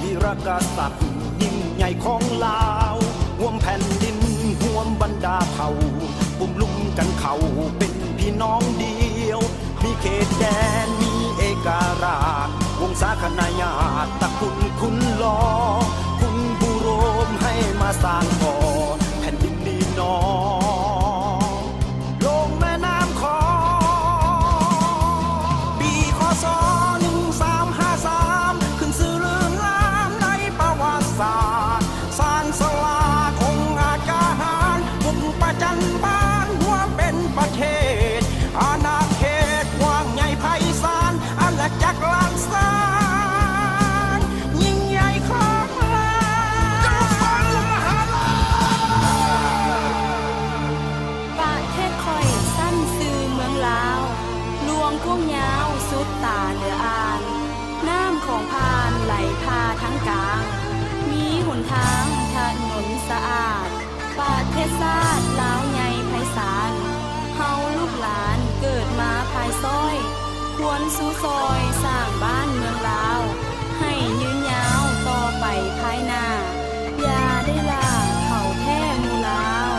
วีรกษัตริย์ยิ่งใหญ่ของลาวห่วมแผ่นดินห่วมบรรดาเผ่าปุ่มลุ่มกันเขาเป็นพี่น้องเดียวมีเขตแดนมีเอกราชวงศาคณาญาติตระกูลคุณลอคุณบุโรมให้มาสร้างก่อแผ่นดินนี้น้องลงแม่น้ำคอปีคศ1353ขึ้นสื่อลือล้ำในประวัติศาสตร์สร้างสลาองค์อาจารย์บุกประจันบานหัวเป็นประเทศอาณาเขตกว้างใหญ่ไพศาลอาณาจักรล้านสานยิ่งใหญ่ของลาวประเทศคอยสั้นซื่อเมืองลาวลวงท่วงยาวสุดตาเหลืออ่านน้ำของพานไหลพาทั้งกลางมีหนทางถนนสะอาดประเทศชาติลาวใหญ่ไพศาลเฮาลูกหลานเกิดมาภายซอยควรสู้ซอยสร้างบ้านเมืองลาวให้ยืนยาวต่อไปภายหน้าอย่าได้ล่าเขาแท้หมู่ลาว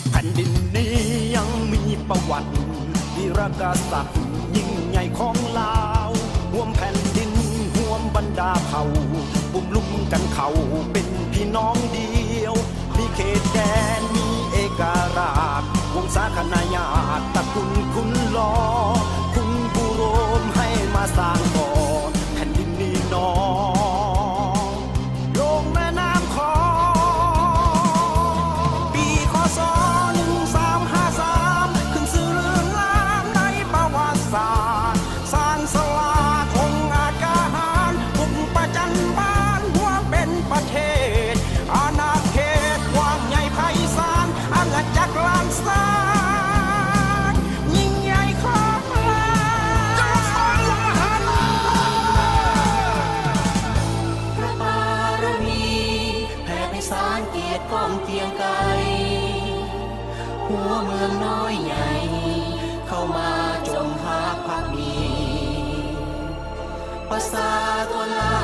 แผ่นดินนี้ยังมีประวัติวีรกษัตริย์ยิ่งใหญ่ของลาวห่วมแผ่นดินห่วมบรรดาเผ่าปุ่มลุ่มกันเขาเป็นพี่น้องเดียวมีเขตแดนมีเอกราชวงศาคณาญาติตระกูลคุณลอคุณบุโรมให้มาสร้างก่อแผ่นดินนี้น้องลงแม่น้ำคอปีคศ1353ขึ้นสื่อลือล้ำในประวัติศาสตร์สร้างสลาองค์อาจารย์บุกประจันบานหัวเป็นประเทศอาณาเขตกว้างใหญ่ไพศาลอาณาจักรล้านสานยิ่งใหญ่ของลาวพระบารมีแผ่ไพศาลเกียรติก้องเกียงไกรหัวเมืองน้อยใหญ่เข้ามาจงหาภักดีภาษาตัวลา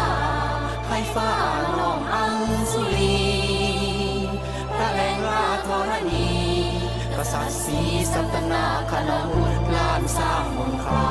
ให้ฟ้าน้องอังสุรีพระแรงราธรณีกษัตริย์ศรีสัตนาขนองลานสร้างมนต์คลา